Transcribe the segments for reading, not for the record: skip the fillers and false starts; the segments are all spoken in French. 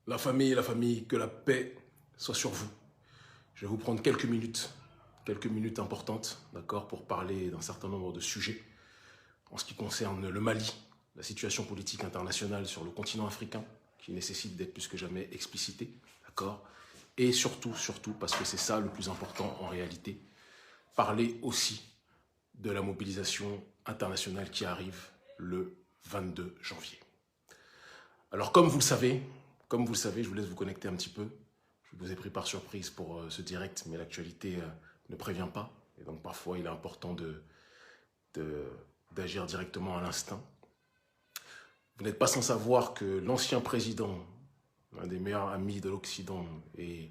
La famille, que la paix soit sur vous. Je vais vous prendre quelques minutes importantes, d'accord, pour parler d'un certain nombre de sujets en ce qui concerne le Mali, la situation politique internationale sur le continent africain, qui nécessite d'être plus que jamais explicitée, d'accord, et surtout, parce que c'est ça le plus important en réalité, parler aussi de la mobilisation internationale qui arrive le 22 janvier. Alors comme vous le savez, je vous laisse vous connecter un petit peu. Je vous ai pris par surprise pour ce direct, mais l'actualité ne prévient pas. Et donc parfois, il est important d'agir directement à l'instinct. Vous n'êtes pas sans savoir que l'ancien président, l'un des meilleurs amis de l'Occident, et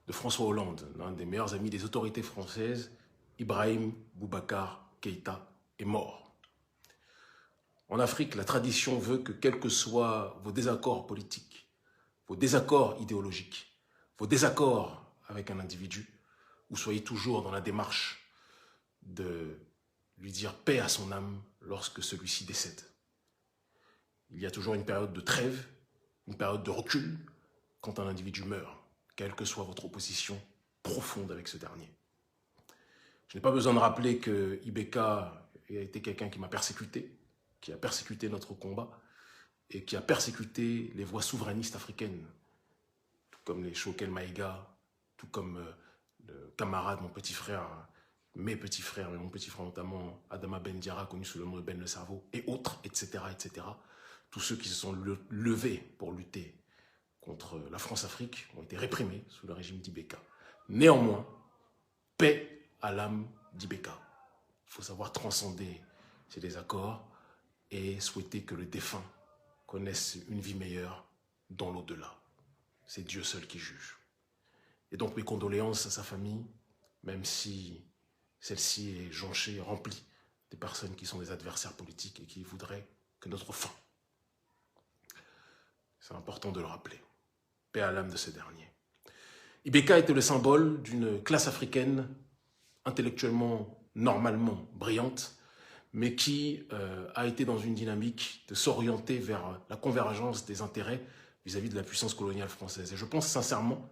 de François Hollande, l'un des meilleurs amis des autorités françaises, Ibrahim Boubacar Keïta, est mort. En Afrique, la tradition veut que quels que soient vos désaccords politiques, vos désaccords idéologiques, vos désaccords avec un individu, vous soyez toujours dans la démarche de lui dire paix à son âme lorsque celui-ci décède. Il y a toujours une période de trêve, une période de recul quand un individu meurt, quelle que soit votre opposition profonde avec ce dernier. Je n'ai pas besoin de rappeler que Ibeka a été quelqu'un qui m'a persécuté, qui a persécuté notre combat et qui a persécuté les voix souverainistes africaines, tout comme les Choquel Maïga, tout comme le camarade, mon petit frère, mes petits frères, mais mon petit frère notamment, Adama Ben Diarra, connu sous le nom de Ben le Cerveau, et autres, etc., etc. Tous ceux qui se sont levés pour lutter contre la France-Afrique ont été réprimés sous le régime d'Ibeka. Néanmoins, paix à l'âme d'Ibeka. Il faut savoir transcender ces désaccords et souhaiter que le défunt connaisse une vie meilleure dans l'au-delà. C'est Dieu seul qui juge. Et donc mes condoléances à sa famille, même si celle-ci est jonchée, remplie des personnes qui sont des adversaires politiques et qui voudraient que notre fin. C'est important de le rappeler. Paix à l'âme de ces derniers. Ibeka était le symbole d'une classe africaine intellectuellement, normalement brillante, mais qui a été dans une dynamique de s'orienter vers la convergence des intérêts vis-à-vis de la puissance coloniale française. Et je pense sincèrement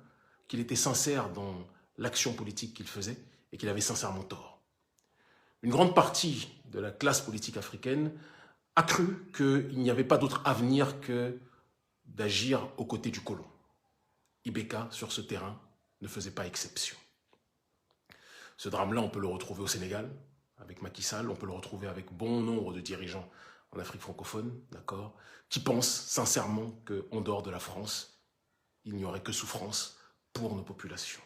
qu'il était sincère dans l'action politique qu'il faisait et qu'il avait sincèrement tort. Une grande partie de la classe politique africaine a cru qu'il n'y avait pas d'autre avenir que d'agir aux côtés du colon. Ibeka, sur ce terrain, ne faisait pas exception. Ce drame-là, on peut le retrouver au Sénégal, avec Macky Sall, on peut le retrouver avec bon nombre de dirigeants en Afrique francophone, d'accord, qui pensent sincèrement qu'en dehors de la France, il n'y aurait que souffrance pour nos populations.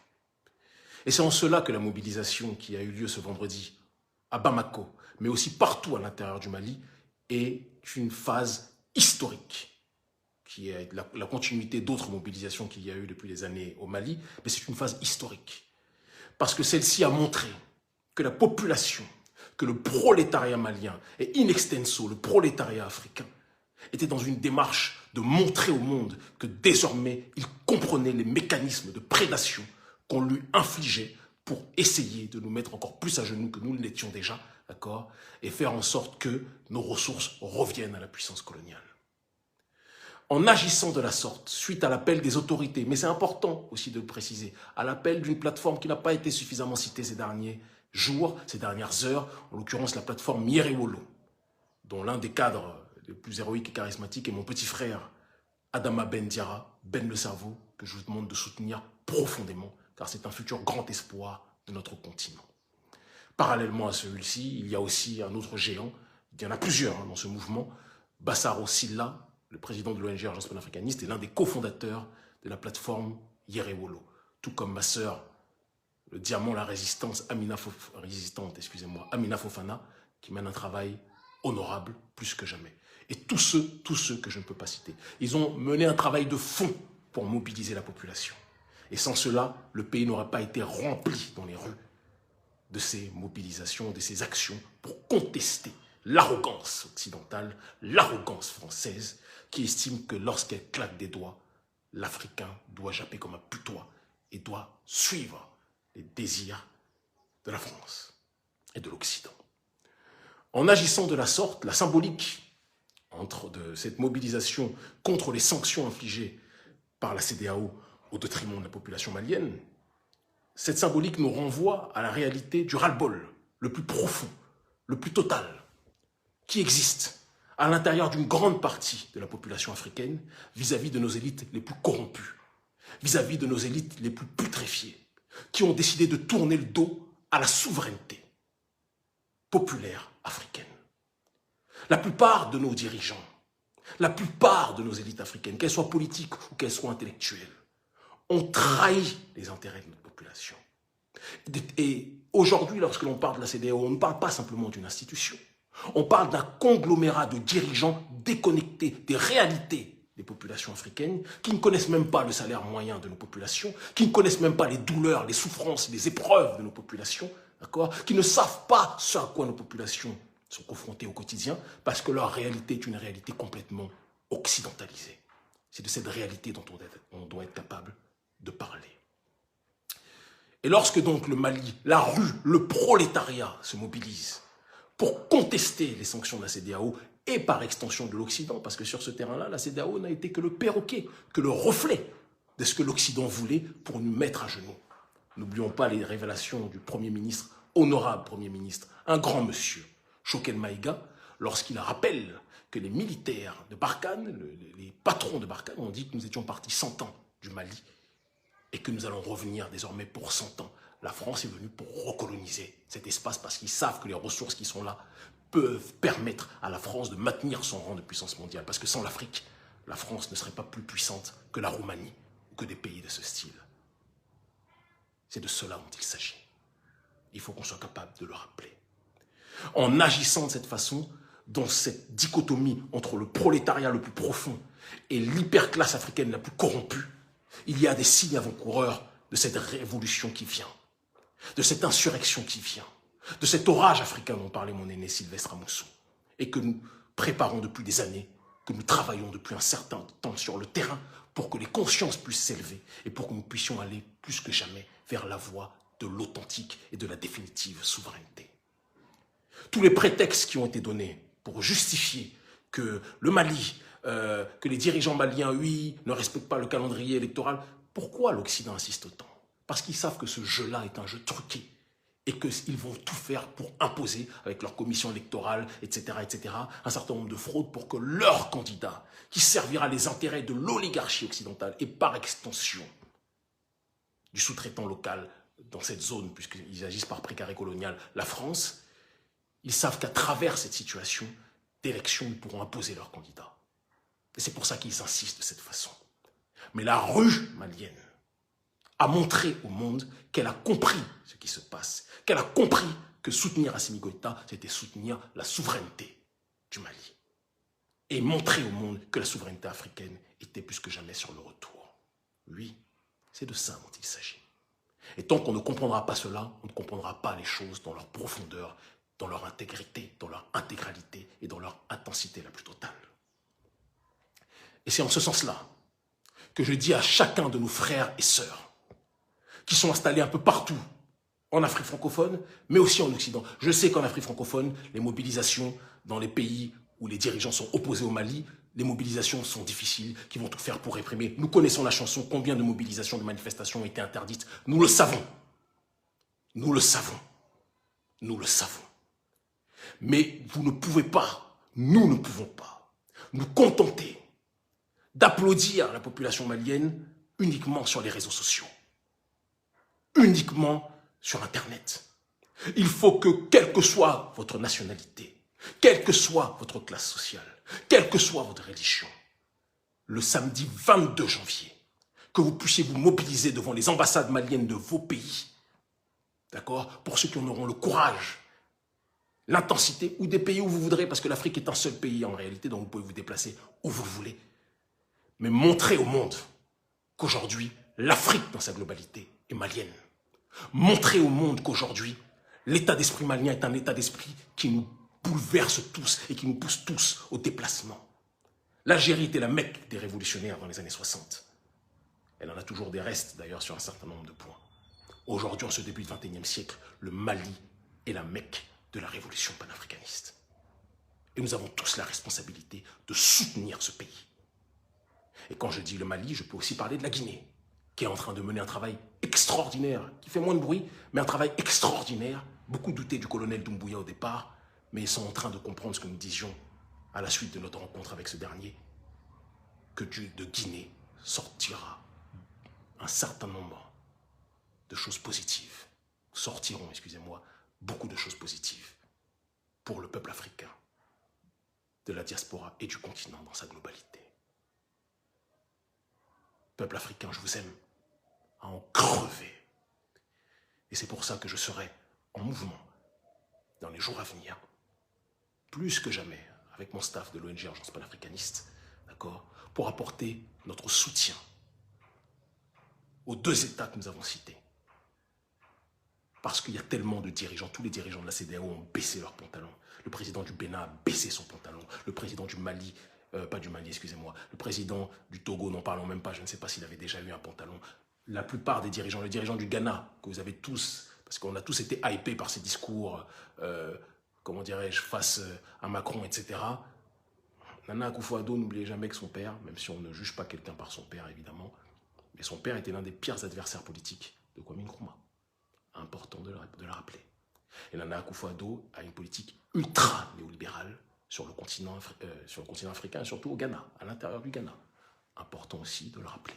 Et c'est en cela que la mobilisation qui a eu lieu ce vendredi à Bamako, mais aussi partout à l'intérieur du Mali, est une phase historique, qui est la continuité d'autres mobilisations qu'il y a eu depuis des années au Mali, mais c'est une phase historique. Parce que celle-ci a montré que la population, que le prolétariat malien et in extenso le prolétariat africain était dans une démarche de montrer au monde que désormais il comprenait les mécanismes de prédation qu'on lui infligeait pour essayer de nous mettre encore plus à genoux que nous l'étions déjà, d'accord, et faire en sorte que nos ressources reviennent à la puissance coloniale. En agissant de la sorte, suite à l'appel des autorités, mais c'est important aussi de le préciser, à l'appel d'une plateforme qui n'a pas été suffisamment citée ces derniers jours, ces dernières heures, en l'occurrence la plateforme Yerewolo, dont l'un des cadres les plus héroïques et charismatiques est mon petit frère Adama Ben Diarra, Ben le Cerveau, que je vous demande de soutenir profondément, car c'est un futur grand espoir de notre continent. Parallèlement à celui-ci, il y a aussi un autre géant, il y en a plusieurs dans ce mouvement, Bassaro Silla, le président de l'ONG Agence panafricaniste, est l'un des cofondateurs de la plateforme Yerewolo, tout comme ma sœur, le diamant La Résistance, Amina Fofana, qui mène un travail honorable plus que jamais. Et tous ceux que je ne peux pas citer, ils ont mené un travail de fond pour mobiliser la population. Et sans cela, le pays n'aurait pas été rempli dans les rues de ces mobilisations, de ces actions pour contester l'arrogance occidentale, l'arrogance française, qui estime que lorsqu'elle claque des doigts, l'Africain doit japper comme un putois et doit suivre les désirs de la France et de l'Occident. En agissant de la sorte, la symbolique de cette mobilisation contre les sanctions infligées par la CEDEAO au détriment de la population malienne, cette symbolique nous renvoie à la réalité du ras-le-bol le plus profond, le plus total, qui existe à l'intérieur d'une grande partie de la population africaine vis-à-vis de nos élites les plus corrompues, vis-à-vis de nos élites les plus putréfiées, qui ont décidé de tourner le dos à la souveraineté populaire africaine. La plupart de nos dirigeants, la plupart de nos élites africaines, qu'elles soient politiques ou qu'elles soient intellectuelles, ont trahi les intérêts de notre population. Et aujourd'hui, lorsque l'on parle de la CEDEAO, on ne parle pas simplement d'une institution. On parle d'un conglomérat de dirigeants déconnectés des réalités des populations africaines, qui ne connaissent même pas le salaire moyen de nos populations, qui ne connaissent même pas les douleurs, les souffrances, les épreuves de nos populations, qui ne savent pas ce à quoi nos populations sont confrontées au quotidien, parce que leur réalité est une réalité complètement occidentalisée. C'est de cette réalité dont on doit être capable de parler. Et lorsque donc le Mali, la rue, le prolétariat se mobilisent pour contester les sanctions de la CEDEAO et par extension de l'Occident, parce que sur ce terrain-là, la CEDEAO n'a été que le perroquet, que le reflet de ce que l'Occident voulait pour nous mettre à genoux. N'oublions pas les révélations du Premier ministre, honorable Premier ministre, un grand monsieur, Choguel Maïga, lorsqu'il rappelle que les militaires de Barkhane, les patrons de Barkhane ont dit que nous étions partis 100 ans du Mali et que nous allons revenir désormais pour 100 ans. La France est venue pour recoloniser cet espace parce qu'ils savent que les ressources qui sont là peuvent permettre à la France de maintenir son rang de puissance mondiale. Parce que sans l'Afrique, la France ne serait pas plus puissante que la Roumanie ou que des pays de ce style. C'est de cela dont il s'agit. Il faut qu'on soit capable de le rappeler. En agissant de cette façon, dans cette dichotomie entre le prolétariat le plus profond et l'hyperclasse africaine la plus corrompue, il y a des signes avant-coureurs de cette révolution qui vient, de cette insurrection qui vient, de cet orage africain dont parlait mon aîné Sylvestre Amoussou, et que nous préparons depuis des années, que nous travaillons depuis un certain temps sur le terrain pour que les consciences puissent s'élever et pour que nous puissions aller plus que jamais vers la voie de l'authentique et de la définitive souveraineté. Tous les prétextes qui ont été donnés pour justifier que le Mali, que les dirigeants maliens, oui, ne respectent pas le calendrier électoral, pourquoi l'Occident insiste autant? Parce qu'ils savent que ce jeu-là est un jeu truqué et qu'ils vont tout faire pour imposer, avec leur commission électorale, etc., un certain nombre de fraudes pour que leur candidat, qui servira les intérêts de l'oligarchie occidentale et par extension du sous-traitant local dans cette zone, puisqu'ils agissent par précaré colonial, la France, ils savent qu'à travers cette situation d'élection, ils pourront imposer leur candidat. Et c'est pour ça qu'ils insistent de cette façon. Mais la rue malienne a montré au monde qu'elle a compris ce qui se passe, qu'elle a compris que soutenir Assimi Goïta, c'était soutenir la souveraineté du Mali. Et montrer au monde que la souveraineté africaine était plus que jamais sur le retour. Oui, c'est de ça dont il s'agit. Et tant qu'on ne comprendra pas cela, on ne comprendra pas les choses dans leur profondeur, dans leur intégrité, dans leur intégralité et dans leur intensité la plus totale. Et c'est en ce sens-là que je dis à chacun de nos frères et sœurs qui sont installés un peu partout en Afrique francophone, mais aussi en Occident. Je sais qu'en Afrique francophone, les mobilisations dans les pays où les dirigeants sont opposés au Mali, les mobilisations sont difficiles, qui vont tout faire pour réprimer. Nous connaissons la chanson, combien de mobilisations, de manifestations ont été interdites. Nous le savons. Nous le savons. Nous le savons. Mais vous ne pouvez pas, nous ne pouvons pas, nous contenter d'applaudir la population malienne uniquement sur les réseaux sociaux, uniquement sur Internet. Il faut que, quelle que soit votre nationalité, quelle que soit votre classe sociale, quelle que soit votre religion, le samedi 22 janvier, que vous puissiez vous mobiliser devant les ambassades maliennes de vos pays, d'accord, pour ceux qui en auront le courage, l'intensité, ou des pays où vous voudrez, parce que l'Afrique est un seul pays en réalité, donc vous pouvez vous déplacer où vous voulez. Mais montrer au monde qu'aujourd'hui, l'Afrique dans sa globalité est malienne. Montrer au monde qu'aujourd'hui, l'état d'esprit malien est un état d'esprit qui nous bouleverse tous et qui nous pousse tous au déplacement. L'Algérie était la Mecque des révolutionnaires dans les années 60. Elle en a toujours des restes d'ailleurs sur un certain nombre de points. Aujourd'hui, en ce début du XXIe siècle, le Mali est la Mecque de la révolution panafricaniste. Et nous avons tous la responsabilité de soutenir ce pays. Et quand je dis le Mali, je peux aussi parler de la Guinée, qui est en train de mener un travail extraordinaire, qui fait moins de bruit, mais un travail extraordinaire. Beaucoup doutaient du colonel Doumbouya au départ, mais ils sont en train de comprendre ce que nous disions à la suite de notre rencontre avec ce dernier, que de Guinée sortira un certain nombre de choses positives, sortiront, excusez-moi, beaucoup de choses positives pour le peuple africain, de la diaspora et du continent dans sa globalité. Peuple africain, je vous aime à en crever. Et c'est pour ça que je serai en mouvement dans les jours à venir, plus que jamais, avec mon staff de l'ONG Urgence Panafricaniste, d'accord, pour apporter notre soutien aux deux États que nous avons cités. Parce qu'il y a tellement de dirigeants, tous les dirigeants de la CEDEAO ont baissé leurs pantalons. Le président du Bénin a baissé son pantalon. Le président du Mali, pas du Mali, excusez-moi, le président du Togo, n'en parlons même pas, je ne sais pas s'il avait déjà eu un pantalon. La plupart des dirigeants, le dirigeant du Ghana, que vous avez tous, parce qu'on a tous été hypés par ces discours, comment dirais-je, face à Macron, etc. Nana Akufo-Addo, n'oubliez jamais que son père, même si on ne juge pas quelqu'un par son père, évidemment, mais son père était l'un des pires adversaires politiques de Kwame Nkrumah. Important de le rappeler. Et Nana Akufo-Addo a une politique ultra-néolibérale sur le continent africain et surtout au Ghana, à l'intérieur du Ghana. Important aussi de le rappeler.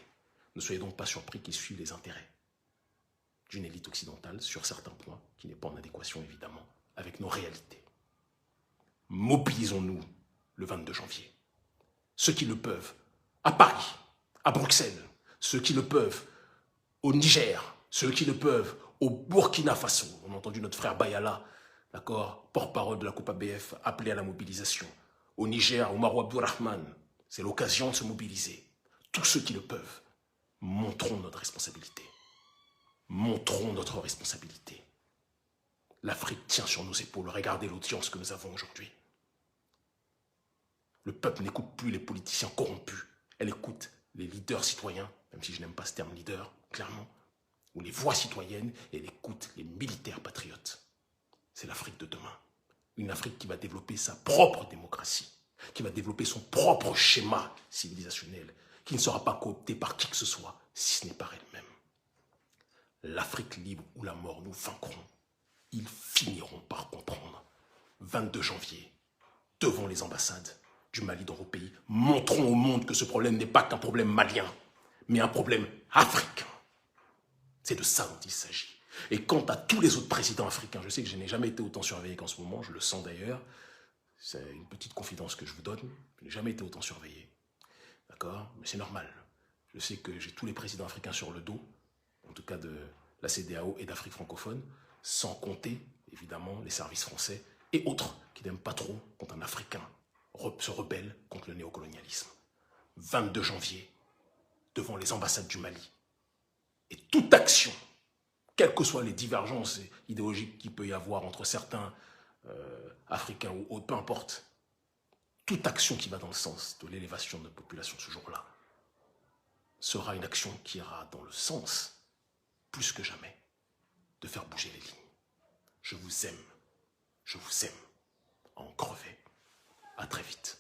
Ne soyez donc pas surpris qu'il suive les intérêts d'une élite occidentale sur certains points qui n'est pas en adéquation évidemment avec nos réalités. Mobilisons-nous le 22 janvier. Ceux qui le peuvent à Paris, à Bruxelles, ceux qui le peuvent au Niger, ceux qui le peuvent au Burkina Faso. On a entendu notre frère Bayala, d'accord, porte-parole de la Coupe ABF, appeler à la mobilisation. Au Niger, Omar Abdourahman, c'est l'occasion de se mobiliser. Tous ceux qui le peuvent, montrons notre responsabilité. Montrons notre responsabilité. L'Afrique tient sur nos épaules. Regardez l'audience que nous avons aujourd'hui. Le peuple n'écoute plus les politiciens corrompus. Elle écoute les leaders citoyens, même si je n'aime pas ce terme leader, clairement, ou les voix citoyennes, et elle écoute les militaires patriotes. C'est l'Afrique de demain. Une Afrique qui va développer sa propre démocratie, qui va développer son propre schéma civilisationnel, qui ne sera pas coopté par qui que ce soit, si ce n'est par elle-même. L'Afrique libre ou la mort, nous vaincrons. Ils finiront par comprendre. 22 janvier, devant les ambassades du Mali dans vos pays, montrons au monde que ce problème n'est pas qu'un problème malien, mais un problème africain. C'est de ça dont il s'agit. Et quant à tous les autres présidents africains, je sais que je n'ai jamais été autant surveillé qu'en ce moment, je le sens d'ailleurs, c'est une petite confidence que je vous donne, je n'ai jamais été autant surveillé, d'accord? Mais c'est normal. Je sais que j'ai tous les présidents africains sur le dos, en tout cas de la CEDEAO et d'Afrique francophone, sans compter, évidemment, les services français et autres qui n'aiment pas trop quand un Africain se rebelle contre le néocolonialisme. 22 janvier, devant les ambassades du Mali. Et toute action, quelles que soient les divergences idéologiques qu'il peut y avoir entre certains Africains ou autres, peu importe, toute action qui va dans le sens de l'élévation de notre population ce jour-là sera une action qui ira dans le sens, plus que jamais, de faire bouger les lignes. Je vous aime, à en crever. À très vite.